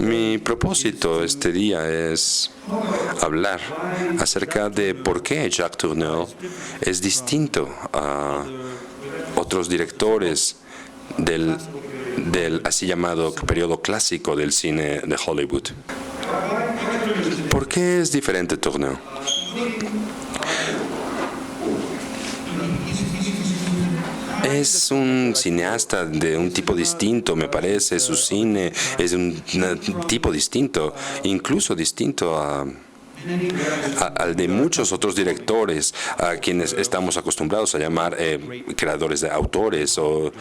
Mi propósito este día es hablar acerca de por qué Jacques Tourneur es distinto a otros directores del así llamado periodo clásico del cine de Hollywood. ¿Por qué es diferente Tourneur? Es un cineasta de un tipo distinto, me parece. Su cine es un tipo distinto, incluso distinto al de muchos otros directores a quienes estamos acostumbrados a llamar creadores de autores o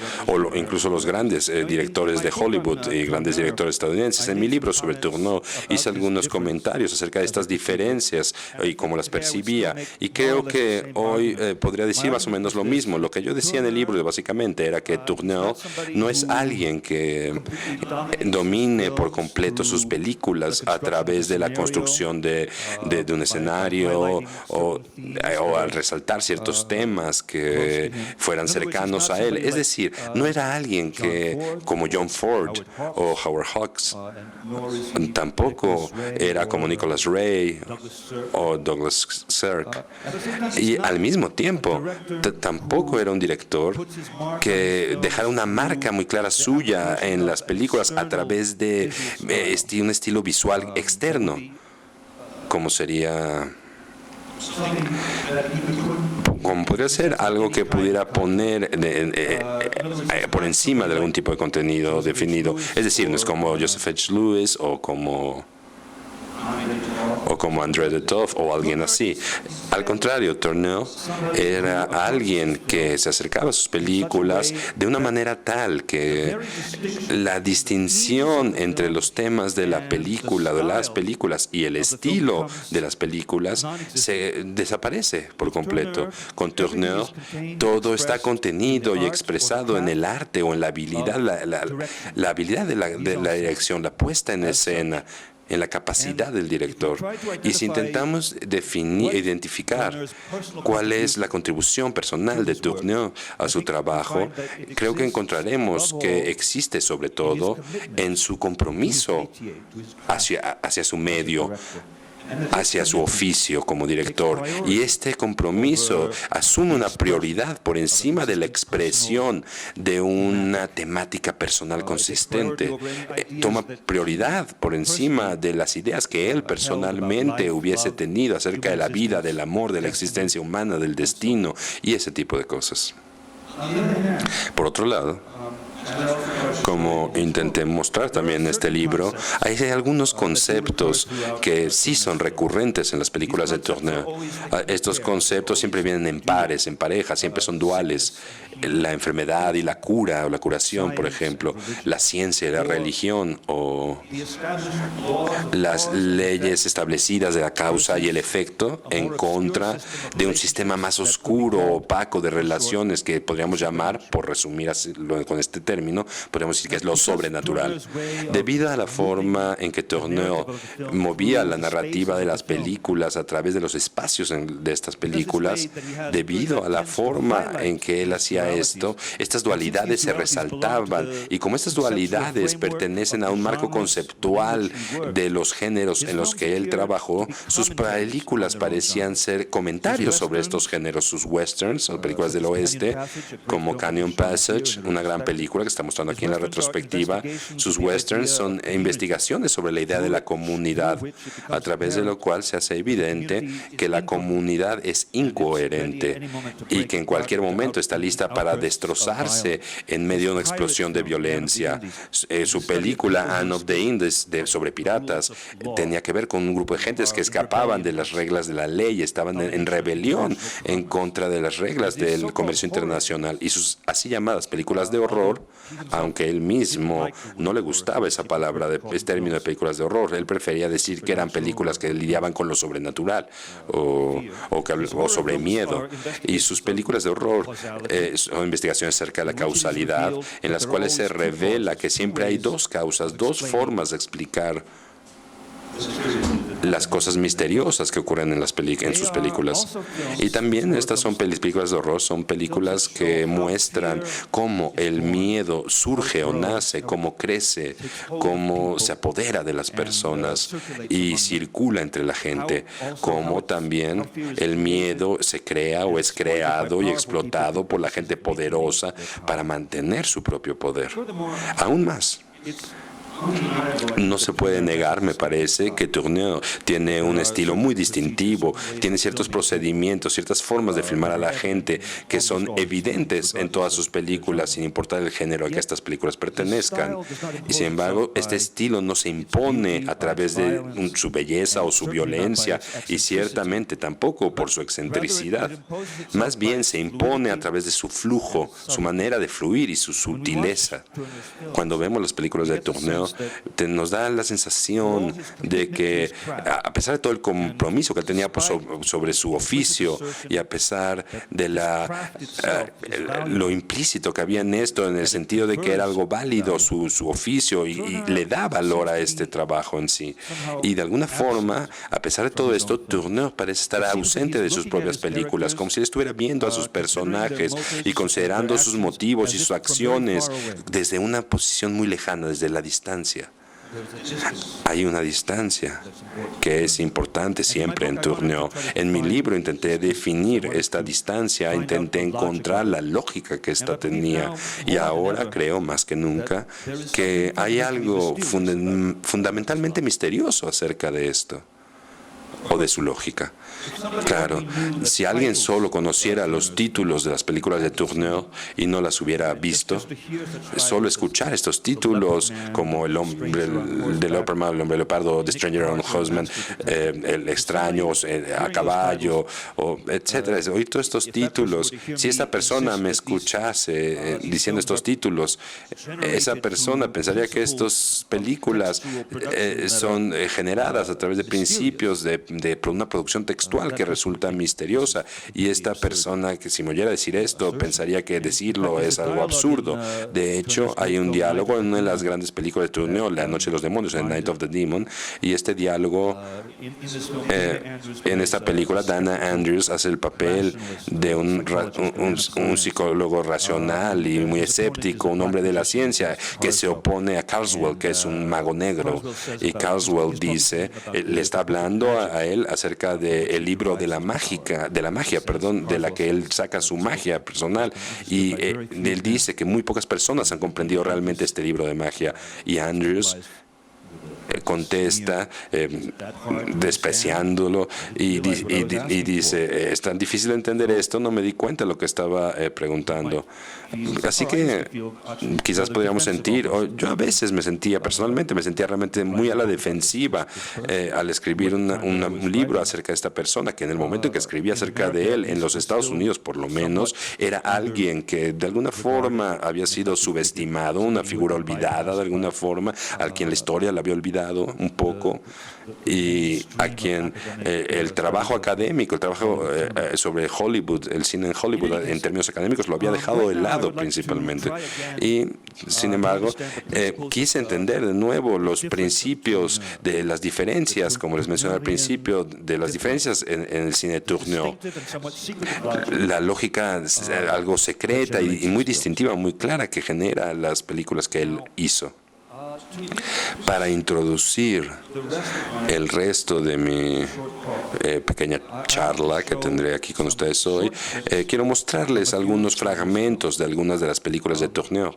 incluso los grandes directores de Hollywood y grandes directores estadounidenses. En mi libro sobre Tourneur hice algunos comentarios acerca de estas diferencias y cómo las percibía, y creo que hoy podría decir más o menos lo mismo. Lo que yo decía en el libro básicamente era que Tourneur no es alguien que domine por completo sus películas a través de la construcción de un escenario o al resaltar ciertos temas que fueran cercanos a él. Es decir, no era alguien que, como John Ford o Howard Hawks, tampoco era como Nicholas Ray o Douglas Sirk. Y al mismo tiempo, tampoco era un director que dejara una marca muy clara suya en las películas a través de un estilo visual externo, como podría ser algo que pudiera poner por encima de algún tipo de contenido definido. Es decir, no es como Joseph H. Lewis o como André de Toff o alguien así. Al contrario, Tourneur era alguien que se acercaba a sus películas de una manera tal que la distinción entre los temas de la película, de las películas y el estilo de las películas se desaparece por completo. Con Tourneur todo está contenido y expresado en el arte o en la habilidad, la habilidad de la dirección, la puesta en escena, en la capacidad del director. Y si intentamos identificar cuál es la contribución personal de Tourneur a su trabajo, creo que encontraremos que existe sobre todo en su compromiso hacia su medio, hacia su oficio como director, y este compromiso asume una prioridad por encima de la expresión de una temática personal consistente. Toma prioridad por encima de las ideas que él personalmente hubiese tenido acerca de la vida, del amor, de la existencia humana, del destino y ese tipo de cosas. Por otro lado, como intenté mostrar también en este libro, hay algunos conceptos que sí son recurrentes en las películas de Tourneur. Estos conceptos siempre vienen en pares, en parejas, siempre son duales. La enfermedad y la cura, o la curación, por ejemplo, la ciencia y la religión, o las leyes establecidas de la causa y el efecto en contra de un sistema más oscuro, opaco de relaciones que podríamos llamar, por resumir con este término, podríamos decir que es lo sobrenatural. Debido a la forma en que Tourneur movía la narrativa de las películas a través de los espacios de estas películas, debido a la forma en que él hacía esto, estas dualidades se resaltaban, y como estas dualidades pertenecen a un marco conceptual de los géneros en los que él trabajó, sus películas parecían ser comentarios sobre estos géneros. Sus westerns, o películas del oeste, como Canyon Passage, una gran película que está mostrando aquí en la retrospectiva. Sus westerns son investigaciones sobre la idea de la comunidad, a través de lo cual se hace evidente que la comunidad es incoherente y que en cualquier momento está lista para destrozarse en medio de una explosión de violencia. Su película Anne of the Indies sobre piratas tenía que ver con un grupo de gentes que escapaban de las reglas de la ley, estaban en rebelión en contra de las reglas del comercio internacional. Y sus así llamadas películas de horror, aunque él mismo no le gustaba esa palabra, ese término de películas de horror, él prefería decir que eran películas que lidiaban con lo sobrenatural o sobre miedo. Y sus películas de horror son investigaciones acerca de la causalidad, en las cuales se revela que siempre hay dos causas, dos formas de explicar las cosas misteriosas que ocurren en sus películas. Y también estas son películas de horror, son películas que muestran cómo el miedo surge o nace, cómo crece, cómo se apodera de las personas y circula entre la gente, cómo también el miedo se crea o es creado y explotado por la gente poderosa para mantener su propio poder. Aún más, no se puede negar, me parece, que Tourneur tiene un estilo muy distintivo, tiene ciertos procedimientos, ciertas formas de filmar a la gente que son evidentes en todas sus películas, sin importar el género a que estas películas pertenezcan. Y sin embargo, este estilo no se impone a través de su belleza o su violencia, y ciertamente tampoco por su excentricidad. Más bien se impone a través de su flujo, su manera de fluir y su sutileza. Cuando vemos las películas de Tourneur, nos da la sensación de que, a pesar de todo el compromiso que tenía sobre su oficio y a pesar de lo implícito que había en esto, en el sentido de que era algo válido su oficio y le da valor a este trabajo en sí. Y de alguna forma, a pesar de todo esto, Tourneur parece estar ausente de sus propias películas, como si él estuviera viendo a sus personajes y considerando sus motivos y sus acciones desde una posición muy lejana, desde la distancia. Hay una distancia que es importante siempre en Tourneur. En mi libro intenté definir esta distancia, intenté encontrar la lógica que ésta tenía, y ahora creo más que nunca que hay algo fundamentalmente misterioso acerca de esto, o de su lógica. Claro, si alguien solo conociera los títulos de las películas de Tourneur y no las hubiera visto, solo escuchar estos títulos como El hombre del Leopardo, El hombre leopardo, The Stranger on Husband, El extraño a caballo, etcétera, oír todos estos títulos, si esta persona me escuchase diciendo estos títulos, esa persona pensaría que estas películas son generadas a través de principios de una producción textual que resulta misteriosa, y esta persona que si me oyera decir esto pensaría que decirlo es algo absurdo. De hecho, hay un diálogo en una de las grandes películas de Tourneur, La noche de los demonios, The Night of the Demon, y este diálogo en esta película Dana Andrews hace el papel de un psicólogo racional y muy escéptico, un hombre de la ciencia que se opone a Carswell, que es un mago negro, y Carswell dice, le está hablando a él acerca del libro de la magia, de la que él saca su magia personal, y él dice que muy pocas personas han comprendido realmente este libro de magia, y Andrews contesta despreciándolo y dice, es tan difícil entender esto, no me di cuenta de lo que estaba preguntando. Así que quizás podríamos sentir, o yo a veces personalmente me sentía realmente muy a la defensiva al escribir un libro acerca de esta persona, que en el momento en que escribí acerca de él, en los Estados Unidos por lo menos, era alguien que de alguna forma había sido subestimado, una figura olvidada de alguna forma, al quien la historia la había olvidado un poco, y a quien el trabajo académico, el trabajo sobre Hollywood, el cine en Hollywood en términos académicos, lo había dejado de lado principalmente. Y sin embargo, quise entender de nuevo los principios de las diferencias, como les mencioné al principio, de las diferencias en el cine Tourneur. La lógica es algo secreta y muy distintiva, muy clara, que genera las películas que él hizo. Para introducir el resto de mi pequeña charla que tendré aquí con ustedes hoy, quiero mostrarles algunos fragmentos de algunas de las películas de Tourneur.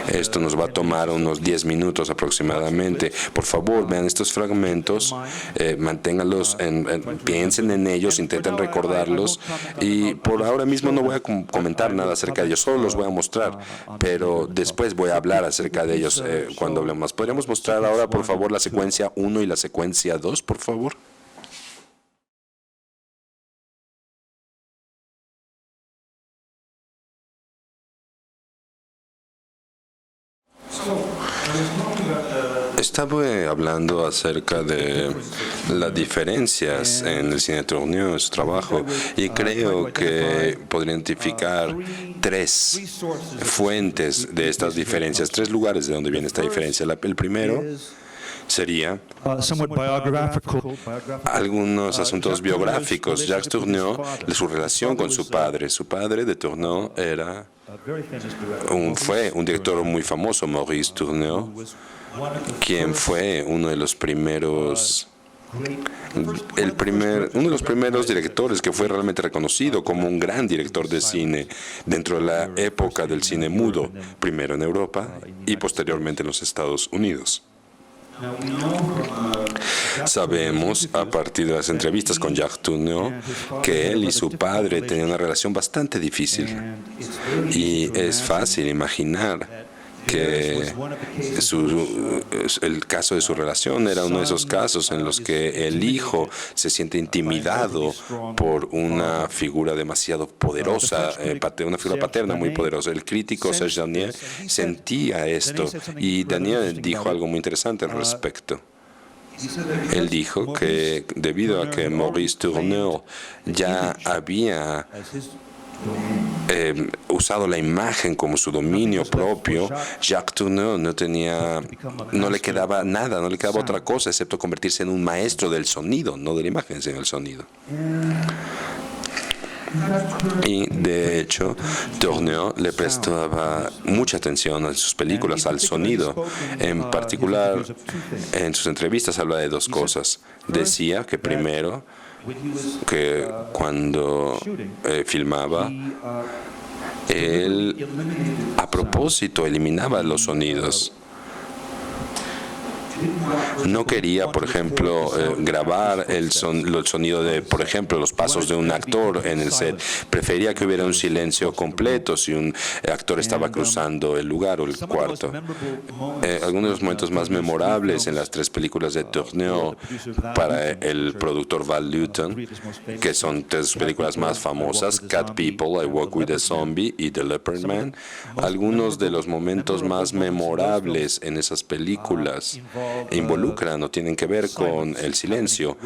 Esto nos va a tomar unos 10 minutos aproximadamente. Por favor, vean estos fragmentos, manténganlos, piensen en ellos, intenten recordarlos. Y por ahora mismo no voy a comentar nada acerca de ellos, solo los voy a mostrar. Pero después voy a hablar acerca de ellos cuando hablemos. ¿Podríamos mostrar ahora, por favor, la secuencia 1 y la secuencia 2, por favor? Estaba hablando acerca de las diferencias en el cine Tourneur, en su trabajo, y creo que podría identificar 3 fuentes de estas diferencias, 3 lugares de donde viene esta diferencia. El primero sería algunos asuntos biográficos. Jacques Tourneur, de su relación con su padre. Su padre de Tourneur fue un director muy famoso, Maurice Tourneur, quien fue uno de los primeros uno de los primeros directores que fue realmente reconocido como un gran director de cine dentro de la época del cine mudo, primero en Europa y posteriormente en los Estados Unidos. Sabemos, a partir de las entrevistas con Jacques Tourneur, que él y su padre tenían una relación bastante difícil. Y es fácil imaginar que el caso de su relación era uno de esos casos en los que el hijo se siente intimidado por una figura demasiado poderosa, una figura paterna muy poderosa. El crítico Serge Daniel sentía esto y Daniel dijo algo muy interesante al respecto. Él dijo que debido a que Maurice Tourneur ya había usado la imagen como su dominio propio, Jacques Tourneur no le quedaba nada, no le quedaba otra cosa excepto convertirse en un maestro del sonido, no de la imagen, sino del sonido. Y de hecho, Tourneur le prestaba mucha atención en sus películas al sonido. En particular, en sus entrevistas habla de dos cosas. Decía que primero, que cuando filmaba, él a propósito eliminaba los sonidos. No quería, por ejemplo, grabar el sonido de, por ejemplo, los pasos de un actor en el set. Prefería que hubiera un silencio completo si un actor estaba cruzando el lugar o el cuarto. Algunos de los momentos más memorables en las tres películas de Tourneur para el productor Val Lewton, que son tres películas más famosas, Cat People, I Walk with a Zombie y The Leopard Man. Algunos de los momentos más memorables en esas películas involucran o tienen que ver con el silencio,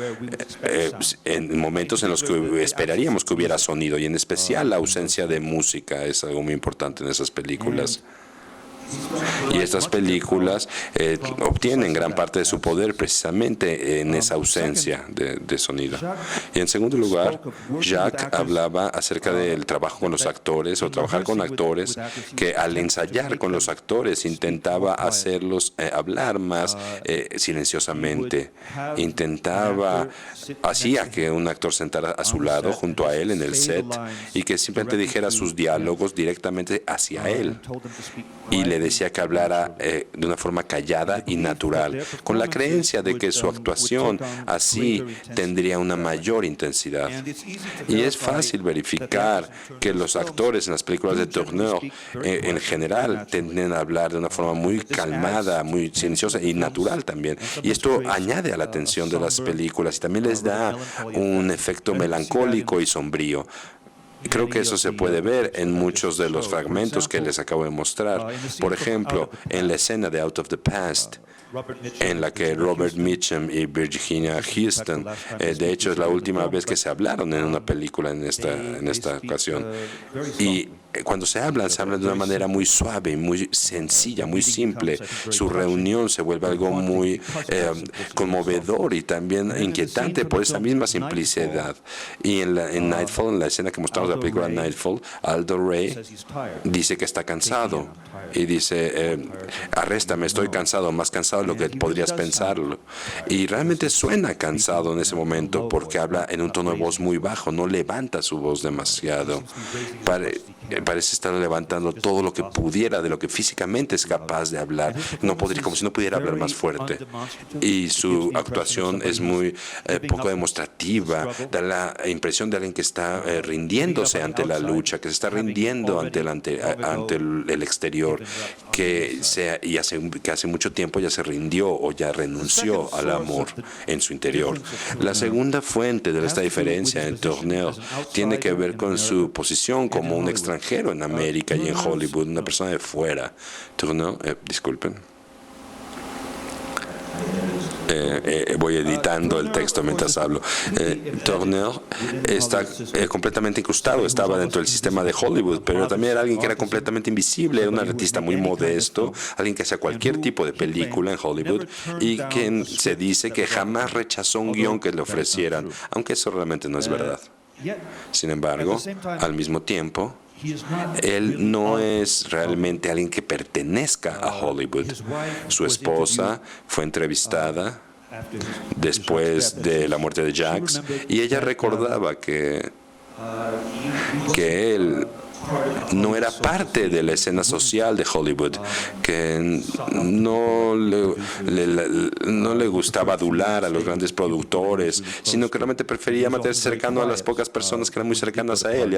en momentos en los que esperaríamos que hubiera sonido, y en especial la ausencia de música es algo muy importante en esas películas. Y estas películas obtienen gran parte de su poder precisamente en esa ausencia de sonido. Y en segundo lugar, Jacques hablaba acerca del trabajo con los actores o trabajar con actores, que al ensayar con los actores intentaba hacerlos hablar más silenciosamente. Hacía que un actor sentara a su lado junto a él en el set y que simplemente dijera sus diálogos directamente hacia él. Y le decía que hablara de una forma callada y natural, con la creencia de que su actuación así tendría una mayor intensidad. Y es fácil verificar que los actores en las películas de Tourneur, en general, tienden a hablar de una forma muy calmada, muy silenciosa y natural también. Y esto añade a la tensión de las películas y también les da un efecto melancólico y sombrío. Creo que eso se puede ver en muchos de los fragmentos que les acabo de mostrar. Por ejemplo, en la escena de Out of the Past, en la que Robert Mitchum y Virginia Houston, de hecho es la última vez que se hablaron en una película en esta ocasión. Y cuando se hablan de una manera muy suave, muy sencilla, muy simple. Su reunión se vuelve algo muy conmovedor y también inquietante por esa misma simplicidad. Y en Nightfall, en la escena que mostramos de la película Nightfall, Aldo Ray dice que está cansado y dice, arréstame, estoy cansado, más cansado de lo que podrías pensarlo. Y realmente suena cansado en ese momento porque habla en un tono de voz muy bajo, no levanta su voz demasiado. Parece estar levantando todo lo que pudiera, de lo que físicamente es capaz de hablar, como si no pudiera hablar más fuerte. Y su actuación es muy poco demostrativa, da la impresión de alguien que está rindiéndose ante la lucha, que se está rindiendo ante el exterior, que hace mucho tiempo ya se rindió o ya renunció al amor en su interior. La segunda fuente de esta diferencia en Tourneur tiene que ver con su posición como un extranjero en América y en Hollywood, una persona de fuera. Tourneur, disculpen. voy editando el texto mientras hablo. Turner está completamente incrustado, estaba dentro del sistema de Hollywood, pero también era alguien que era completamente invisible, era un artista muy modesto, alguien que hacía cualquier tipo de película en Hollywood y que se dice que jamás rechazó un guión que le ofrecieran, aunque eso realmente no es verdad. Sin embargo, al mismo tiempo, él no es realmente alguien que pertenezca a Hollywood. Su esposa fue entrevistada después de la muerte de Jacques y ella recordaba que él no era parte de la escena social de Hollywood, que no le gustaba adular a los grandes productores, sino que realmente prefería mantenerse cercano a las pocas personas que eran muy cercanas a él. Y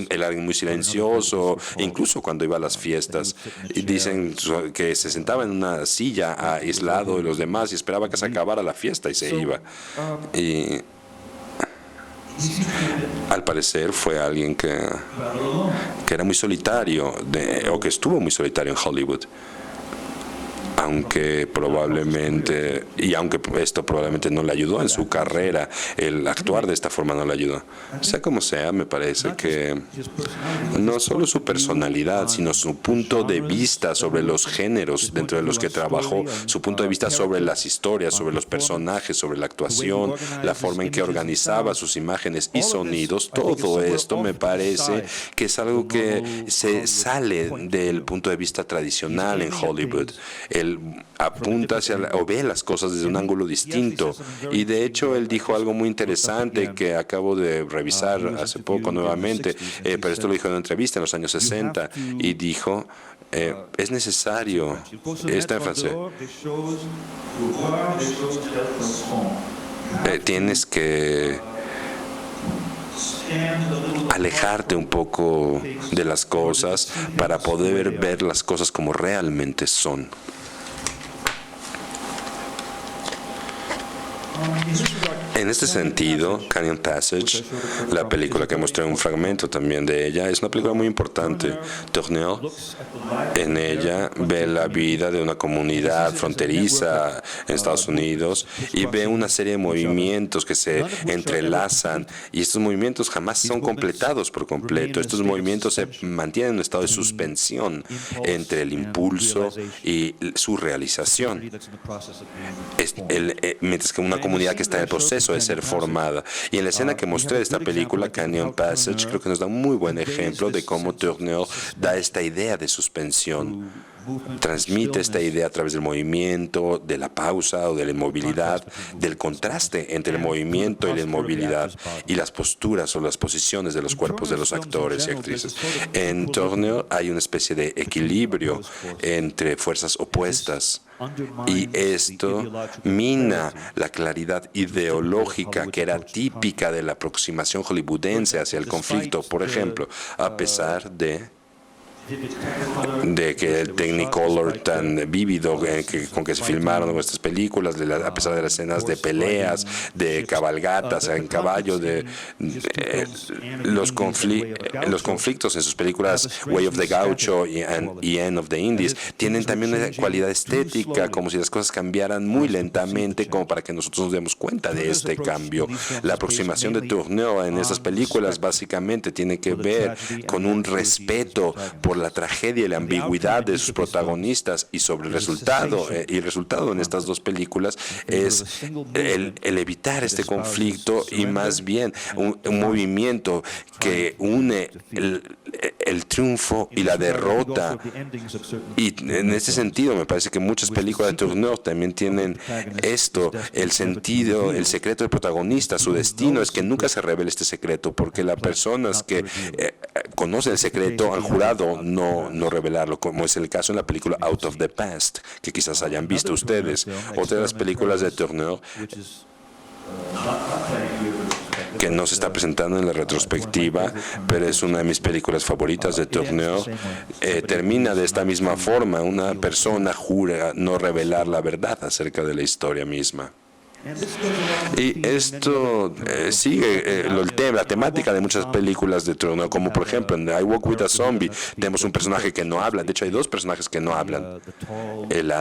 era alguien muy silencioso, incluso cuando iba a las fiestas. Y dicen que se sentaba en una silla aislado de los demás y esperaba que se acabara la fiesta y se iba. Y al parecer fue alguien que era muy solitario, o que estuvo muy solitario en Hollywood. Aunque esto probablemente no le ayudó en su carrera, el actuar de esta forma no le ayudó. Sea como sea, me parece que no solo su personalidad, sino su punto de vista sobre los géneros dentro de los que trabajó, su punto de vista sobre las historias, sobre los personajes, sobre la actuación, la forma en que organizaba sus imágenes y sonidos, todo esto me parece que es algo que se sale del punto de vista tradicional en Hollywood. Él apunta o ve las cosas desde un ángulo distinto. Y de hecho, él dijo algo muy interesante que acabo de revisar hace poco nuevamente, pero esto lo dijo en una entrevista en los años 60, y dijo, es necesario, está en francés, tienes que alejarte un poco de las cosas para poder ver las cosas como realmente son. En este sentido, Canyon Passage, la película que mostré un fragmento también de ella, es una película muy importante. Turner en ella ve la vida de una comunidad fronteriza en Estados Unidos y ve una serie de movimientos que se entrelazan, y estos movimientos jamás son completados por completo. Estos movimientos se mantienen en un estado de suspensión entre el impulso y su realización, mientras que una comunidad que está en el proceso de ser formada. Y en la escena que mostré de esta película, Canyon Passage, creo que nos da un muy buen ejemplo de cómo Turner da esta idea de suspensión. Transmite esta idea a través del movimiento, de la pausa o de la inmovilidad, del contraste entre el movimiento y la inmovilidad, y las posturas o las posiciones de los cuerpos de los actores y actrices. En Turner hay una especie de equilibrio entre fuerzas opuestas, y esto mina la claridad ideológica que era típica de la aproximación hollywoodense hacia el conflicto. Por ejemplo, a pesar de que el Technicolor tan vívido con que se filmaron nuestras películas, a pesar de las escenas de peleas, de cabalgatas en caballo, de los conflictos en sus películas Way of the Gaucho y End of the Indies, tienen también una cualidad estética, como si las cosas cambiaran muy lentamente, como para que nosotros nos demos cuenta de este cambio. La aproximación de Tourneur en esas películas básicamente tiene que ver con un respeto por la tragedia y la ambigüedad de sus protagonistas, y sobre el resultado. Y el resultado en estas dos películas es el evitar este conflicto, y más bien un movimiento que une el triunfo y la derrota. Y en ese sentido me parece que muchas películas de Tourneur también tienen esto, el sentido, el secreto del protagonista. Su destino es que nunca se revele este secreto, porque las personas que conocen el secreto han jurado no revelarlo, como es el caso en la película Out of the Past, que quizás hayan visto ustedes. Otra de las películas de Tourneur que no se está presentando en la retrospectiva, pero es una de mis películas favoritas de Tourneur, termina de esta misma forma. Una persona jura no revelar la verdad acerca de la historia misma. Y esto sigue la temática de muchas películas de Tourneur, como por ejemplo en I Walk with a Zombie tenemos un personaje que no habla. De hecho, hay dos personajes que no hablan. El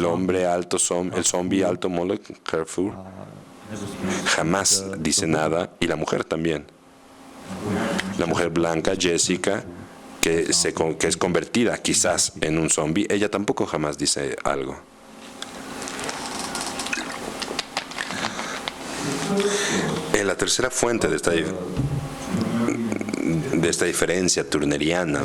hombre alto, el zombie alto, Molek Carrefour, jamás dice nada, y la mujer también. La mujer blanca, Jessica, que es convertida quizás en un zombie, ella tampoco jamás dice algo. En la tercera fuente de esta diferencia turneriana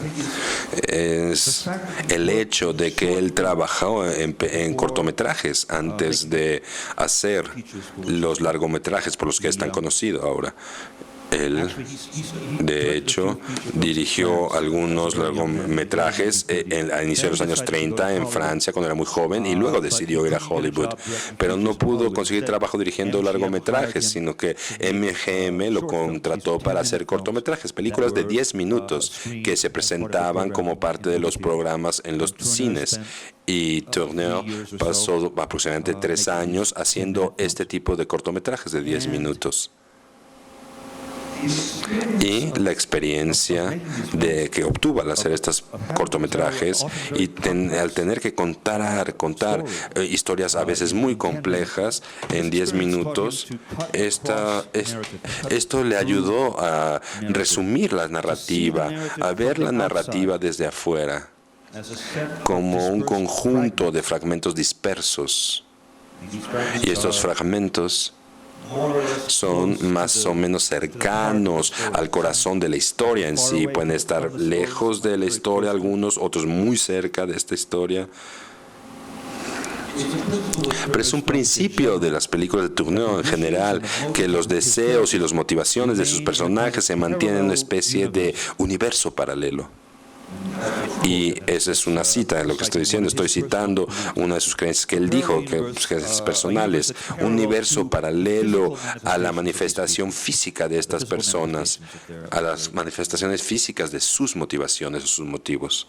es el hecho de que él trabajó en cortometrajes antes de hacer los largometrajes por los que es tan conocido ahora. Él, de hecho, dirigió algunos largometrajes a inicios de los años 30 en Francia cuando era muy joven y luego decidió ir a Hollywood. Pero no pudo conseguir trabajo dirigiendo largometrajes, sino que MGM lo contrató para hacer cortometrajes, películas de 10 minutos que se presentaban como parte de los programas en los cines. Y Tourneur pasó aproximadamente 3 años haciendo este tipo de cortometrajes de 10 minutos. Y la experiencia que obtuvo al hacer estos cortometrajes y al tener que contar historias a veces muy complejas en 10 minutos, esto le ayudó a resumir la narrativa, a ver la narrativa desde afuera, como un conjunto de fragmentos dispersos. Y estos fragmentos son más o menos cercanos al corazón de la historia en sí. Pueden estar lejos de la historia algunos, otros muy cerca de esta historia. Pero es un principio de las películas de Tourneur en general, que los deseos y las motivaciones de sus personajes se mantienen en una especie de universo paralelo. Y esa es una cita de lo que estoy diciendo. Estoy citando una de sus creencias que él dijo, que es personales, un universo paralelo a la manifestación física de estas personas, a las manifestaciones físicas de sus motivaciones o sus motivos.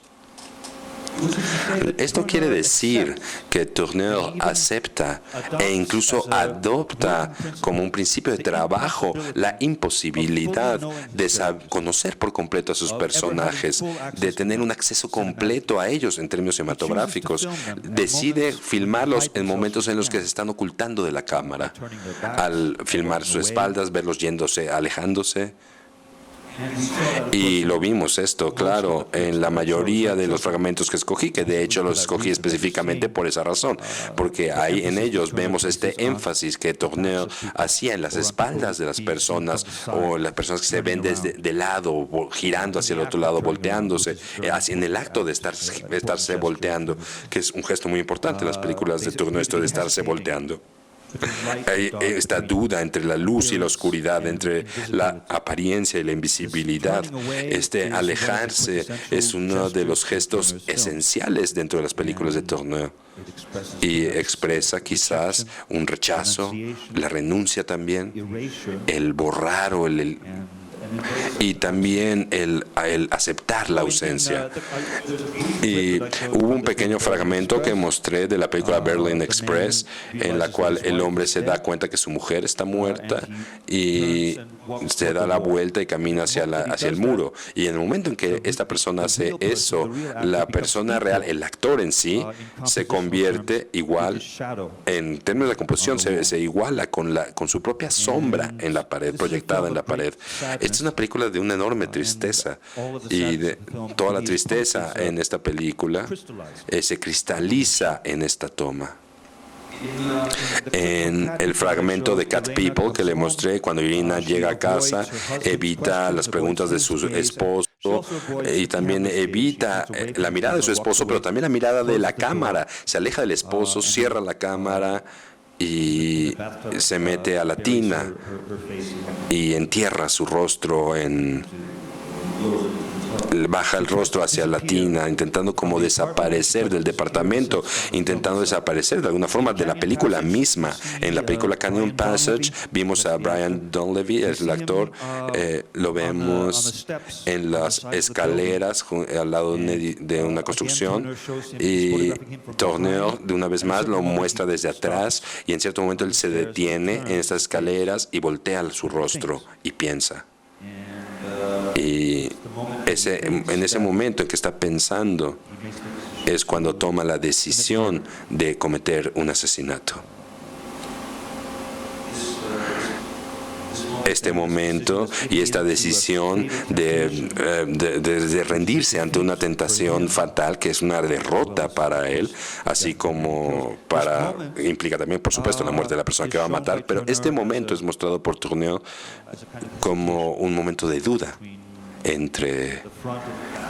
Esto quiere decir que Tourneur acepta e incluso adopta como un principio de trabajo la imposibilidad de conocer por completo a sus personajes, de tener un acceso completo a ellos en términos cinematográficos. Decide filmarlos en momentos en los que se están ocultando de la cámara, al filmar sus espaldas, verlos yéndose, alejándose. Y lo vimos esto, claro, en la mayoría de los fragmentos que escogí, que de hecho los escogí específicamente por esa razón, porque ahí en ellos vemos este énfasis que Tourneur hacía en las espaldas de las personas, o las personas que se ven desde de lado, girando hacia el otro lado, volteándose, en el acto de estarse volteando, que es un gesto muy importante en las películas de Tourneur, esto de estarse volteando. Hay esta duda entre la luz y la oscuridad, entre la apariencia y la invisibilidad. Este alejarse es uno de los gestos esenciales dentro de las películas de Tourneur y expresa quizás un rechazo, la renuncia también, el borrar y también el aceptar la ausencia. Y hubo un pequeño fragmento que mostré de la película Berlin Express, en la cual el hombre se da cuenta que su mujer está muerta y se da la vuelta y camina hacia el muro. Y en el momento en que esta persona hace eso, la persona real, el actor en sí, se convierte igual, en términos de composición, se iguala con su propia sombra en la pared, proyectada en la pared. Esta es una película de una enorme tristeza, y toda la tristeza en esta película se cristaliza en esta toma. En el fragmento de Cat People que le mostré, cuando Irina llega a casa, evita las preguntas de su esposo y también evita la mirada de su esposo, pero también la mirada de la cámara. Se aleja del esposo, cierra la cámara y se mete a la tina y entierra su rostro baja el rostro hacia la tina, intentando como desaparecer del departamento, intentando desaparecer de alguna forma de la película misma. En la película Canyon Passage vimos a Brian Donlevy, el actor, lo vemos en las escaleras al lado de una construcción, y Tourneur de una vez más lo muestra desde atrás, y en cierto momento él se detiene en estas escaleras y voltea su rostro y piensa. Y en ese momento en que está pensando es cuando toma la decisión de cometer un asesinato. Este momento y esta decisión de rendirse ante una tentación fatal, que es una derrota para él, así como implica también, por supuesto, la muerte de la persona que va a matar, pero este momento es mostrado por Tourneur como un momento de duda entre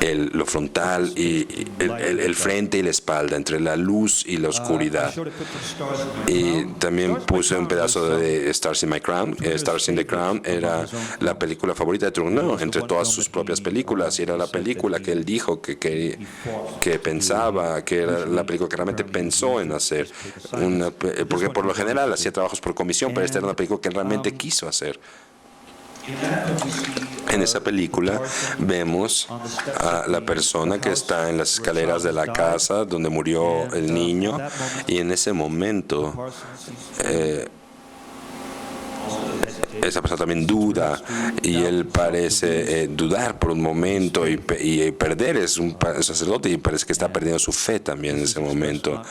lo frontal y el frente y la espalda, entre la luz y la oscuridad. Y también puse un pedazo de Stars in My Crown. Stars in the Crown era la película favorita de Tourneur entre todas sus propias películas, y era la película que él dijo que pensaba, que era la película que realmente pensó en hacer, porque por lo general hacía trabajos por comisión, pero esta era una película que él realmente quiso hacer. En esa película vemos a la persona que está en las escaleras de la casa donde murió el niño, y en ese momento esa persona también duda, y él parece dudar por un momento y perder. Es un sacerdote y parece que está perdiendo su fe también en ese momento.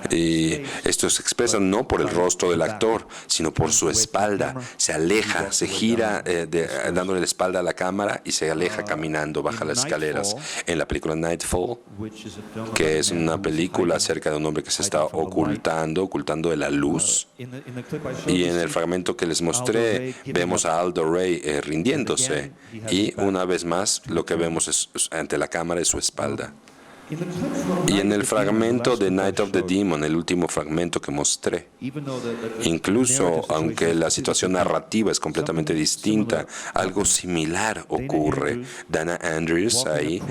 Y esto se expresa no por el rostro del actor, sino por su espalda. Se aleja, se gira dándole la espalda a la cámara, y se aleja caminando, baja las escaleras. En la película Nightfall, que es una película acerca de un hombre que se está ocultando de la luz, y en el fragmento que les mostré vemos a Aldo Ray rindiéndose, y una vez más lo que vemos ante la cámara es su espalda. Y en el fragmento de Night of the Demon, el último fragmento que mostré, incluso aunque la situación narrativa es completamente distinta, algo similar ocurre. Dana Andrews ahí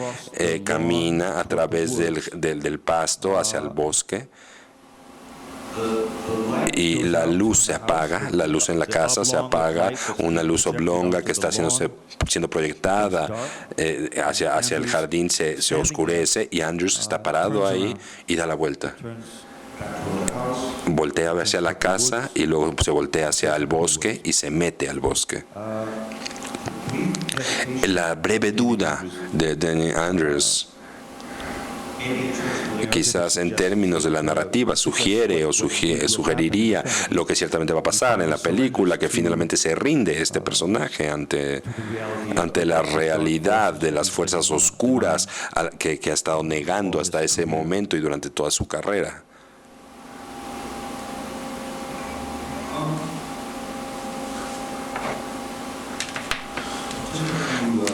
camina a través del pasto hacia el bosque, y la luz se apaga, la luz en la casa se apaga, una luz oblonga que está siendo proyectada hacia el jardín se oscurece, y Andrews está parado ahí y da la vuelta. Voltea hacia la casa y luego se voltea hacia el bosque y se mete al bosque. La breve duda de Danny Andrews, quizás en términos de la narrativa, sugiere o sugeriría lo que ciertamente va a pasar en la película, que finalmente se rinde este personaje ante la realidad de las fuerzas oscuras que ha estado negando hasta ese momento y durante toda su carrera.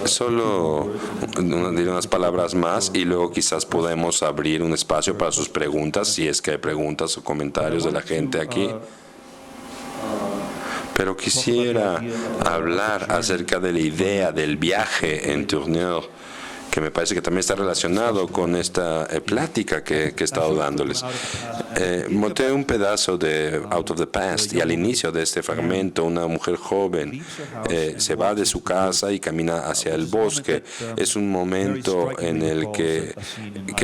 Solo diré unas palabras más y luego quizás podemos abrir un espacio para sus preguntas, si es que hay preguntas o comentarios de la gente aquí. Pero quisiera hablar acerca de la idea del viaje en Tourneur, que me parece que también está relacionado con esta plática que he estado dándoles. Monté un pedazo de Out of the Past, y al inicio de este fragmento una mujer joven se va de su casa y camina hacia el bosque. Es un momento en el que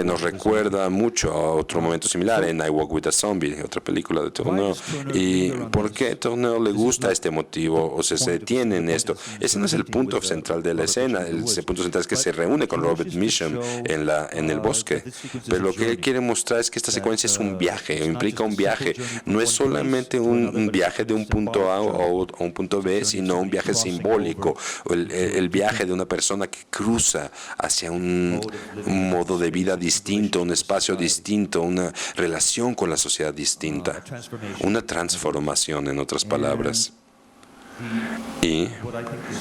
nos recuerda mucho a otro momento similar en I Walk with a Zombie, otra película de Tourneur. ¿Y por qué Tourneur le gusta este motivo o se detiene en esto? Ese no es el punto central de la escena. El punto central es que se reúne con Robert Mitchum en el bosque, pero lo que él quiere mostrar es que esta secuencia es un viaje, implica un viaje, no es solamente un viaje de un punto A o un punto B, sino un viaje simbólico, el viaje de una persona que cruza hacia un modo de vida distinto, un espacio distinto, una relación con la sociedad distinta, una transformación, en otras palabras. Y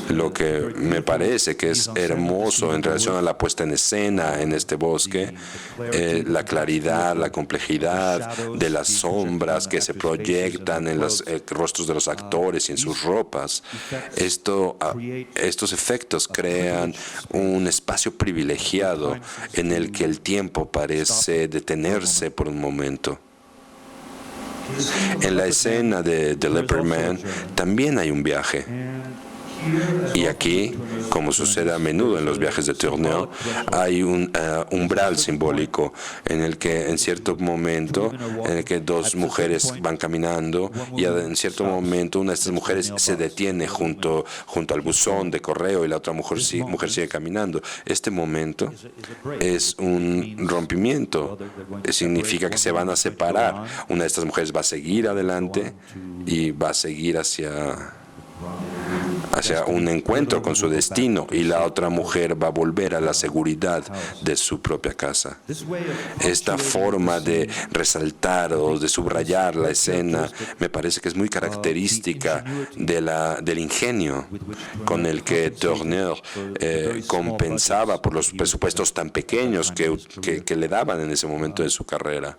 lo que me parece que es hermoso en relación a la puesta en escena en este bosque, la claridad, la complejidad de las sombras que se proyectan en los rostros de los actores y en sus ropas. Estos efectos crean un espacio privilegiado en el que el tiempo parece detenerse por un momento. En la escena de The Leopard Man también hay un viaje. Y aquí, como sucede a menudo en los viajes de Tourneur, hay un umbral simbólico en el que en cierto momento, en el que dos mujeres van caminando y en cierto momento una de estas mujeres se detiene junto al buzón de correo y la otra mujer sigue caminando. Este momento es un rompimiento. Significa que se van a separar. Una de estas mujeres va a seguir adelante y va a seguir hacia un encuentro con su destino, y la otra mujer va a volver a la seguridad de su propia casa. Esta forma de resaltar o de subrayar la escena me parece que es muy característica del ingenio con el que Tourneur compensaba por los presupuestos tan pequeños que le daban en ese momento de su carrera.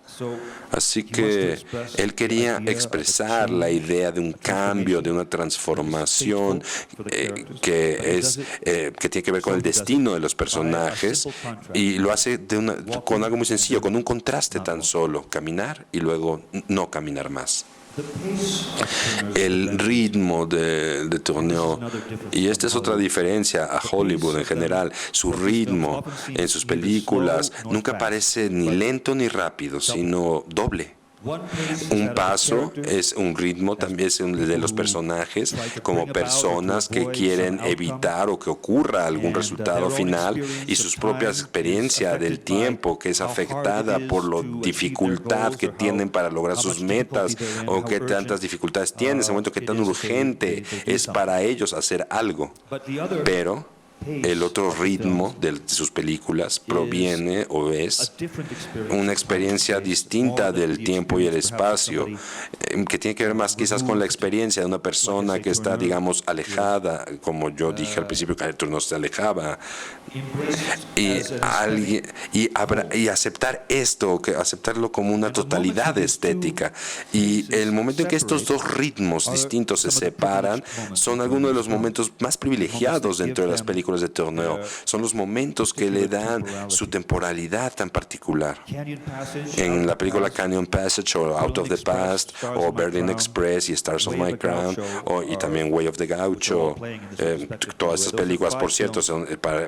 Así que él quería expresar la idea de un cambio, de una transformación que tiene que ver con el destino de los personajes, y lo hace con algo muy sencillo, con un contraste tan solo: caminar y luego no caminar más. El ritmo de Tourneur, y esta es otra diferencia a Hollywood en general, su ritmo en sus películas nunca parece ni lento ni rápido, sino doble. Un paso es un ritmo, también es el de los personajes como personas que quieren evitar o que ocurra algún resultado final, y su propia experiencia del tiempo que es afectada por la dificultad que tienen para lograr sus metas, o qué tantas dificultades tienen en ese momento, qué tan urgente es para ellos hacer algo. Pero el otro ritmo de sus películas proviene o es una experiencia distinta del tiempo y el espacio, que tiene que ver más quizás con la experiencia de una persona que está, digamos, alejada, como yo dije al principio, que Tourneur se alejaba, y aceptar esto, aceptarlo como una totalidad estética. Y el momento en que estos dos ritmos distintos se separan son algunos de los momentos más privilegiados dentro de las películas de Tourneur. Son los momentos que le dan su temporalidad tan particular. En la película Canyon Passage o Out of the Past o Berlin Express y Stars of My Crown y también Way of the Gaucho, todas estas películas, por cierto,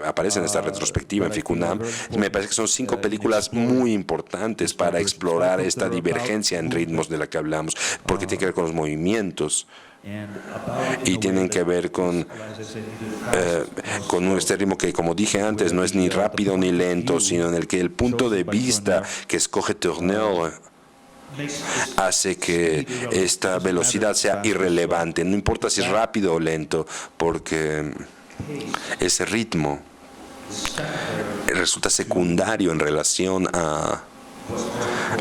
aparecen en esta retrospectiva en FICUNAM. Me parece que son 5 películas muy importantes para explorar esta divergencia en ritmos de la que hablamos, porque tiene que ver con los movimientos y tienen que ver con este ritmo que, como dije antes, no es ni rápido ni lento, sino en el que el punto de vista que escoge Tourneur hace que esta velocidad sea irrelevante. No importa si es rápido o lento, porque ese ritmo resulta secundario en relación a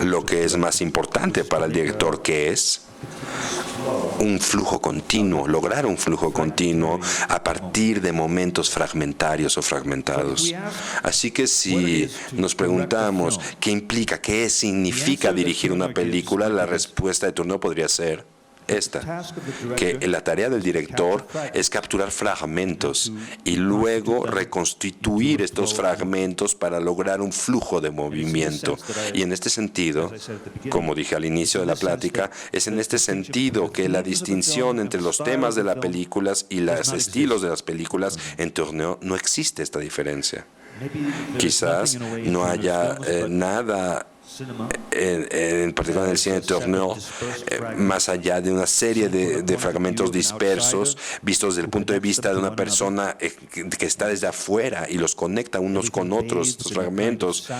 lo que es más importante para el director, que es un flujo continuo, lograr un flujo continuo a partir de momentos fragmentarios o fragmentados. Así que si nos preguntamos qué implica, qué significa dirigir una película, la respuesta de Tourneur podría ser que la tarea del director es capturar fragmentos y luego reconstituir estos fragmentos para lograr un flujo de movimiento. Y en este sentido, como dije al inicio de la plática, es en este sentido que la distinción entre los temas de las películas y los estilos de las películas en Tourneur no existe esta diferencia. Quizás no haya nada en particular en el cine de Tourneur, más allá de una serie de fragmentos dispersos, vistos desde el punto de vista de una persona que está desde afuera y los conecta unos con otros, estos fragmentos,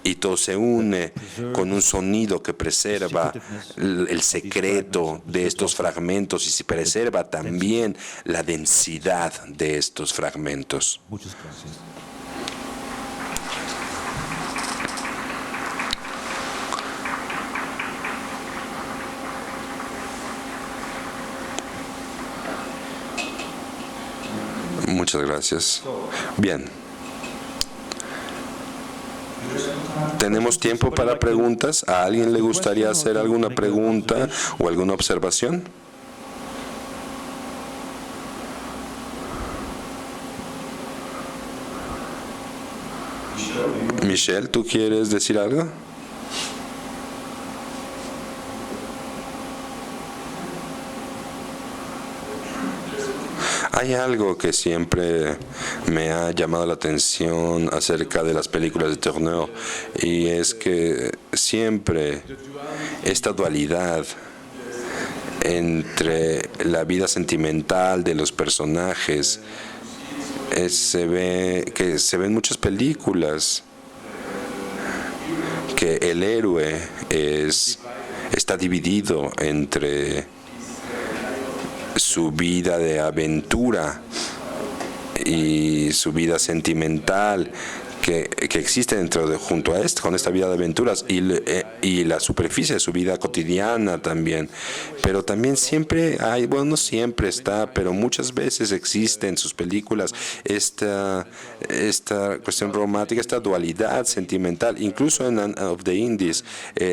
y todo se une con un sonido que preserva el secreto de estos fragmentos y se preserva también la densidad de estos fragmentos. Muchas gracias. Bien. ¿Tenemos tiempo para preguntas? ¿A alguien le gustaría hacer alguna pregunta o alguna observación? Michelle, ¿tú quieres decir algo? Hay algo que siempre me ha llamado la atención acerca de las películas de Tourneur, y es que siempre esta dualidad entre la vida sentimental de los personajes se ve en muchas películas, que el héroe está dividido entre su vida de aventura y su vida sentimental que existe junto a con esta vida de aventuras, y la superficie de su vida cotidiana también. Pero también siempre hay, bueno, no siempre está, pero muchas veces existe en sus películas esta cuestión romántica, esta dualidad sentimental. Incluso en Anne of the Indies,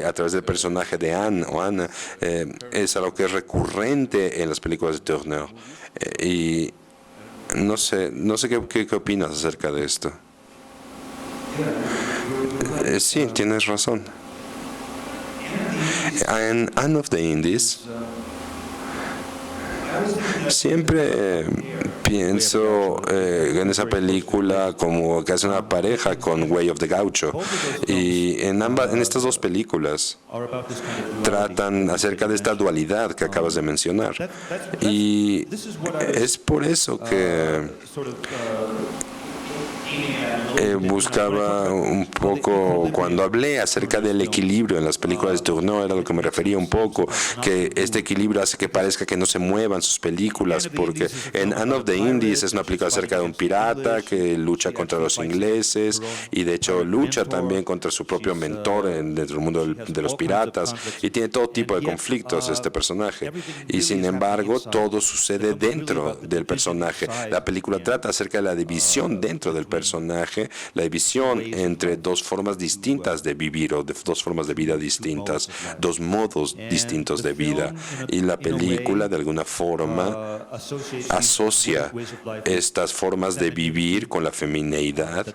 a través del personaje de Anne o Anna, es algo que es recurrente en las películas de Tourneur. Y no sé qué opinas acerca de esto. Sí, tienes razón. En Anne of the Indies, siempre pienso en esa película como que hace una pareja con Way of the Gaucho, y en estas dos películas tratan acerca de esta dualidad que acabas de mencionar, y es por eso que buscaba un poco, cuando hablé acerca del equilibrio en las películas de Tourneur, era lo que me refería un poco, que este equilibrio hace que parezca que no se muevan sus películas, porque en Anne of the Indies es una película acerca de un pirata que lucha contra los ingleses, y de hecho lucha también contra su propio mentor dentro del mundo de los piratas, y tiene todo tipo de conflictos este personaje, y sin embargo todo sucede dentro del personaje. La película trata acerca de la división dentro del personaje, la división entre dos formas distintas de vivir, o de dos formas de vida distintas, dos modos distintos de vida, y la película de alguna forma asocia estas formas de vivir con la femineidad,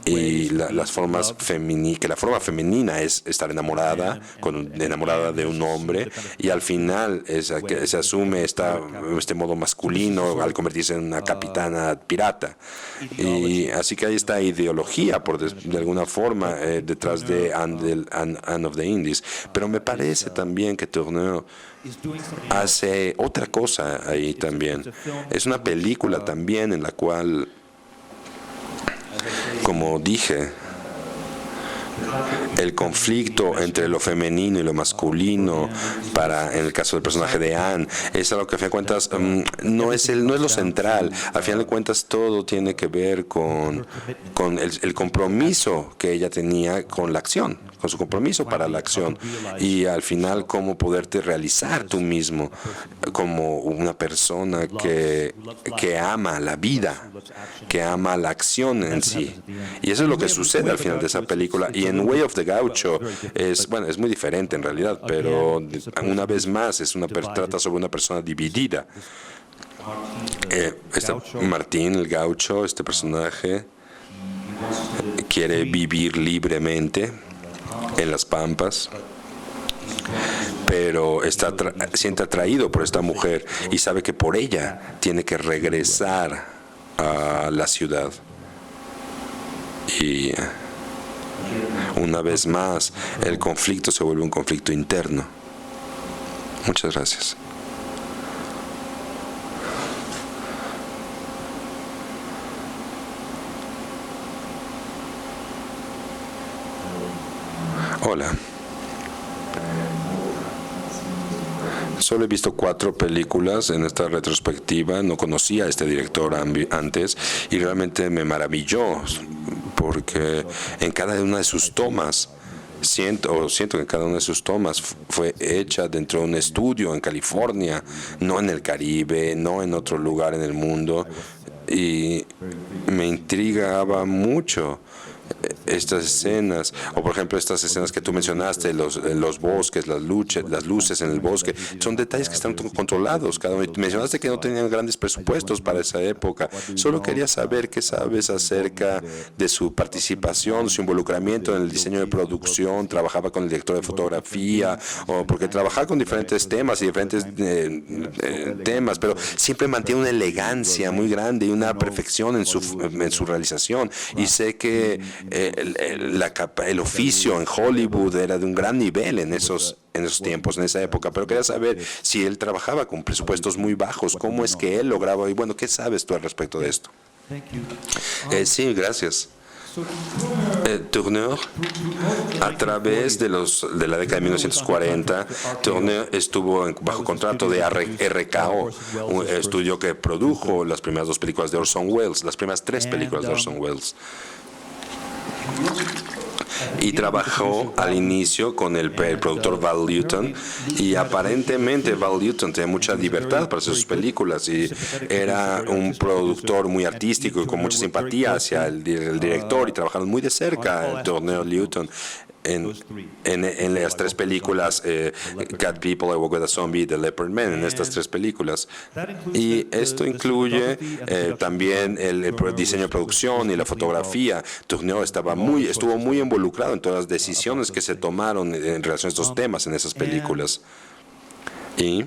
y las formas que la forma femenina es estar enamorada de un hombre, y al final se asume este modo masculino al convertirse en una capitana pirata. Y así que hay esta ideología, de alguna forma, detrás de Anne of the Indies. Pero me parece también que Tourneur hace otra cosa ahí también. Es una película también en la cual, como dije, el conflicto entre lo femenino y lo masculino, en el caso del personaje de Anne, es algo que a fin de cuentas no es lo central. A fin de cuentas todo tiene que ver con el compromiso que ella tenía con la acción, con su compromiso para la acción, y al final cómo poderte realizar tú mismo como una persona que ama la vida, que ama la acción en sí. Y eso es lo que sucede al final de esa película. Y en Way of the Gaucho es muy diferente en realidad, pero una vez más trata sobre una persona dividida. Martín el Gaucho, este personaje, quiere vivir libremente en las pampas, pero siente atraído por esta mujer y sabe que por ella tiene que regresar a la ciudad. Y una vez más, el conflicto se vuelve un conflicto interno. Muchas gracias. Hola. Solo he visto 4 películas en esta retrospectiva. No conocía a este director antes, y realmente me maravilló, porque en cada una de sus tomas siento que cada una de sus tomas fue hecha dentro de un estudio en California, no en el Caribe, no en otro lugar en el mundo. y me intrigaba mucho estas escenas, o por ejemplo estas escenas que tú mencionaste, los bosques, las luces en el bosque, son detalles que están controlados. Mencionaste que no tenían grandes presupuestos para esa época. Solo quería saber qué sabes acerca de su participación, su involucramiento en el diseño de producción, trabajaba con el director de fotografía, o porque trabajaba con diferentes temas y diferentes temas, pero siempre mantiene una elegancia muy grande y una perfección en su realización. Y sé que el oficio en Hollywood era de un gran nivel en esos tiempos, en esa época, pero quería saber si él trabajaba con presupuestos muy bajos, cómo es que él lograba, y bueno, ¿qué sabes tú al respecto de esto? Sí, gracias. Tourneur, a través de la década de 1940, Tourneur estuvo bajo contrato de RKO, un estudio que produjo las primeras dos películas de Orson Welles, las primeras tres películas de Orson Welles. Y trabajó al inicio con el productor Val Lewton, y aparentemente Val Lewton tenía mucha libertad para hacer sus películas y era un productor muy artístico y con mucha simpatía hacia el director, y trabajaron muy de cerca Tourneur Lewton en las tres películas, Cat People, I Walk with a Zombie y The Leopard Man, en estas tres películas. Y esto incluye también el diseño de producción y la fotografía. Tourneur estuvo muy involucrado en todas las decisiones que se tomaron en relación a estos temas en esas películas. Y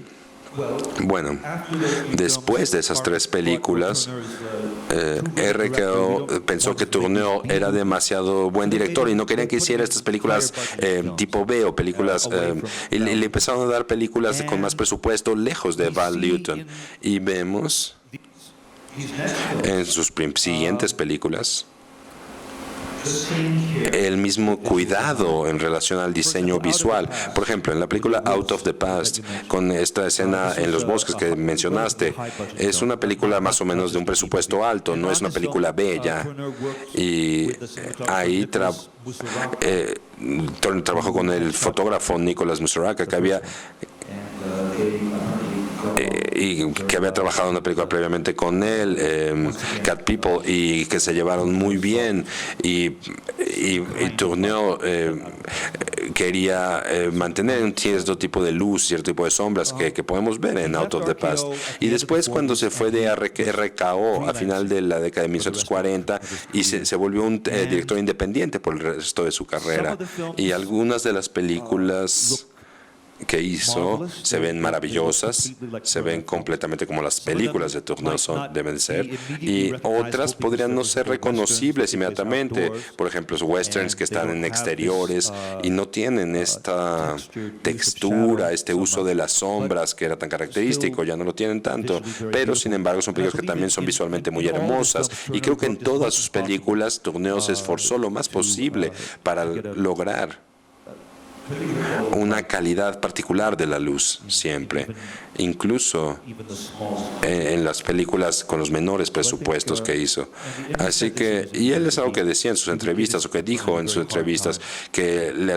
bueno, después de esas tres películas, RKO pensó que Tourneur era demasiado buen director y no querían que hiciera estas películas tipo B o películas, y le empezaron a dar películas con más presupuesto lejos de Val Lewton. Y vemos en sus siguientes películas el mismo cuidado en relación al diseño visual. Por ejemplo, en la película Out of the Past, con esta escena en los bosques que mencionaste, es una película más o menos de un presupuesto alto, no es una película bella. Y ahí trabajó con el fotógrafo Nicholas Musuraca, que había y que había trabajado en una película previamente con él, Cat People, y que se llevaron muy bien, y Tourneur quería mantener un cierto tipo de luz, cierto tipo de sombras que podemos ver en Out of the Past. Y después, cuando se fue de RKO a final de la década de 1940 y se volvió un director independiente por el resto de su carrera, y algunas de las películas que hizo se ven maravillosas, se ven completamente como las películas de Tourneur deben ser, y otras podrían no ser reconocibles inmediatamente. Por ejemplo, los westerns que están en exteriores y no tienen esta textura, este uso de las sombras que era tan característico, ya no lo tienen tanto, pero sin embargo son películas que también son visualmente muy hermosas, y creo que en todas sus películas Tourneur se esforzó lo más posible para lograr una calidad particular de la luz siempre, incluso en las películas con los menores presupuestos que hizo. Así que, y él es algo que decía en sus entrevistas, o que dijo en sus entrevistas, que le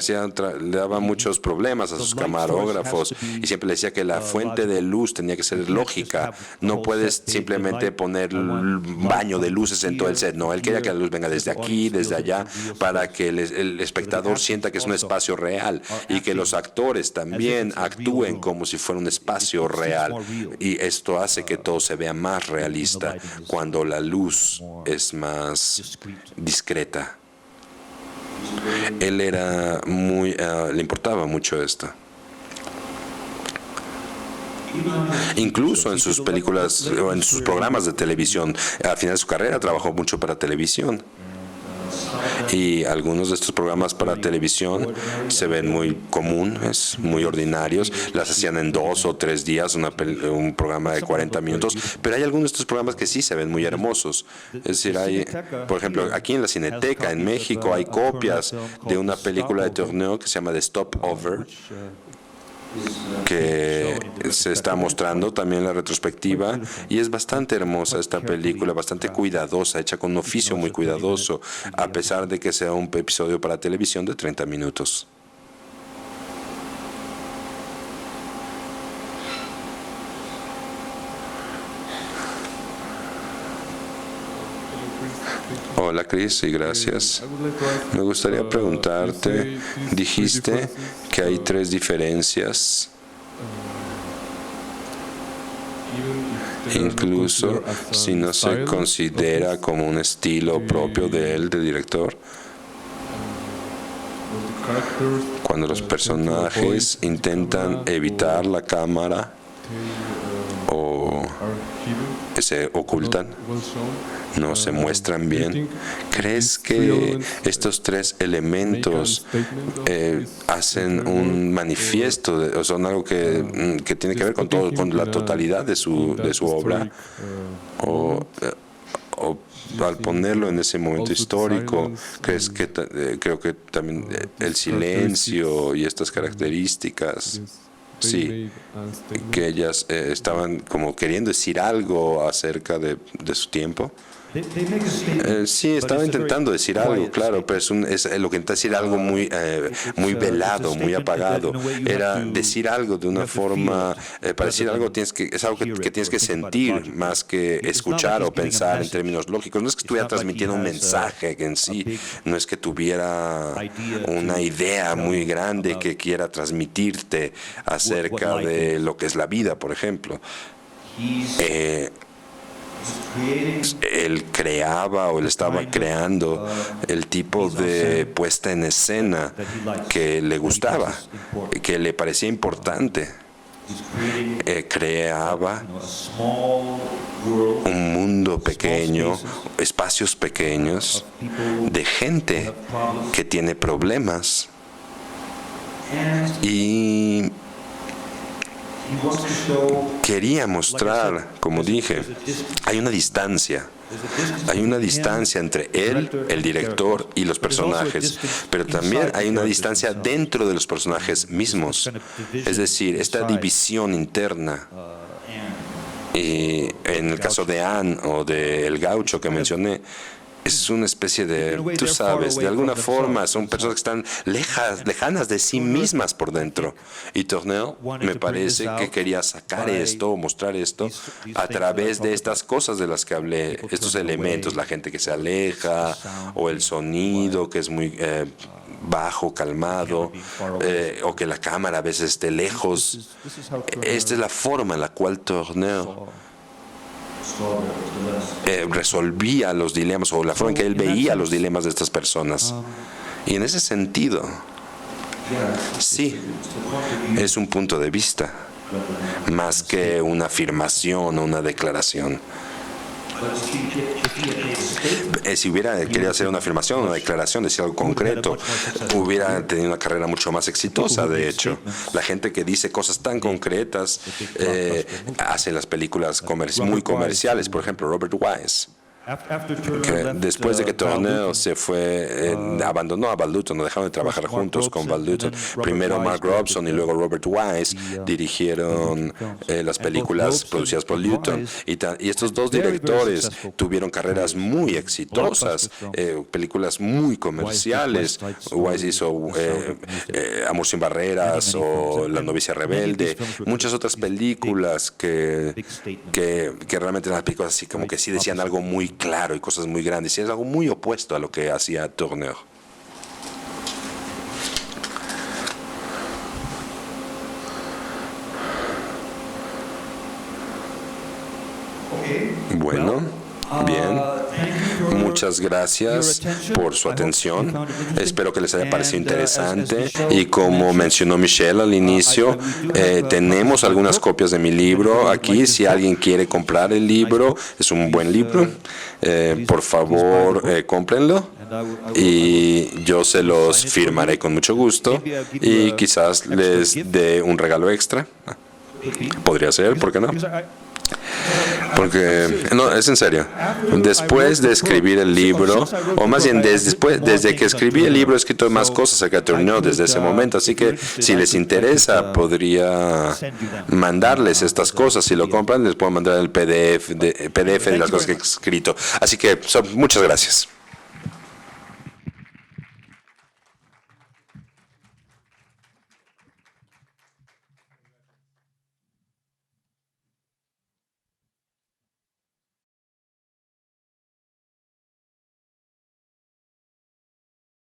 daba muchos problemas a sus camarógrafos, y siempre le decía que la fuente de luz tenía que ser lógica. No puedes simplemente poner un baño de luces en todo el set. No, él quería que la luz venga desde aquí, desde allá, para que el espectador sienta que es un espacio real, y que los actores también actúen como si fuera un espacio real. Y esto hace que todo se vea más realista cuando la luz es más discreta. Él era le importaba mucho esto. Incluso en sus películas o en sus programas de televisión, al final de su carrera trabajó mucho para televisión. Y algunos de estos programas para televisión se ven muy comunes, muy ordinarios. Las hacían en 2 o 3 días, un programa de 40 minutos. Pero hay algunos de estos programas que sí se ven muy hermosos. Es decir, por ejemplo, aquí en la Cineteca, en México, hay copias de una película de Tourneur que se llama The Stopover, que se está mostrando también en la retrospectiva, y es bastante hermosa esta película, bastante cuidadosa, hecha con un oficio muy cuidadoso, a pesar de que sea un episodio para televisión de 30 minutos. Hola, Chris, y gracias. Me gustaría preguntarte, dijiste que hay 3 diferencias, incluso si no se considera como un estilo propio de él, de director. Cuando los personajes intentan evitar la cámara o se ocultan, no se muestran bien. ¿Crees que estos 3 elementos hacen un manifiesto, o son algo que tiene que ver con todo, con la totalidad de su obra? O al ponerlo en ese momento histórico, ¿crees que creo que también el silencio y estas características, sí, que ellas estaban como queriendo decir algo acerca de su tiempo? Sí, estaba intentando decir algo, claro, pero es lo que intenta decir algo muy velado, muy apagado. Era decir algo de una forma, para decir algo es algo que tienes que sentir más que escuchar o pensar en términos lógicos. No es que estuviera transmitiendo un mensaje en sí, no es que tuviera una idea muy grande que quiera transmitirte acerca de lo que es la vida, por ejemplo. Él creaba o él estaba creando el tipo de puesta en escena que le gustaba, que le parecía importante. Creaba un mundo pequeño, espacios pequeños de gente que tiene problemas. Y quería mostrar, como dije, hay una distancia entre él, el director, y los personajes, pero también hay una distancia dentro de los personajes mismos, es decir, esta división interna. Y en el caso de Anne o de El Gaucho que mencioné, es una especie de, tú sabes, de alguna forma son personas que están lejanas de sí mismas por dentro. Y Tourneur me parece que quería sacar esto o mostrar esto a través de estas cosas de las que hablé, estos elementos, la gente que se aleja o el sonido que es muy bajo, calmado, o que la cámara a veces esté lejos. Esta es la forma en la cual Tourneur resolvía los dilemas, o la forma en que él veía los dilemas de estas personas. Y en ese sentido, sí, es un punto de vista, más que una afirmación o una declaración. Si hubiera querido hacer una afirmación, una declaración, decir algo concreto, hubiera tenido una carrera mucho más exitosa, de hecho. La gente que dice cosas tan concretas hace las películas muy comerciales. Por ejemplo, Robert Wise, que después de que Tourneur se fue, abandonó a Val Lewton, no dejaron de trabajar juntos con Val Lewton. Primero Mark Robson y luego Robert Wise dirigieron las películas producidas por Lewton. Y estos 2 directores tuvieron carreras muy exitosas, películas muy comerciales. Wise hizo Amor sin barreras o La novicia rebelde, muchas otras películas que realmente eran películas así como que sí decían algo muy claro y cosas muy grandes, y es algo muy opuesto a lo que hacía Tourneur. Bueno, bien. Muchas gracias por su atención. Espero que les haya parecido interesante. Y como mencionó Michelle al inicio, tenemos algunas copias de mi libro aquí. Si alguien quiere comprar el libro, es un buen libro. Por favor, cómprenlo. Y yo se los firmaré con mucho gusto. Y quizás les dé un regalo extra. Podría ser, ¿por qué no? Porque, no, es en serio, después de escribir el libro, o más bien desde que escribí el libro, he escrito más cosas acerca de Tourneur desde ese momento, así que si les interesa, podría mandarles estas cosas. Si lo compran, les puedo mandar el PDF de las cosas que he escrito. Así que, muchas gracias.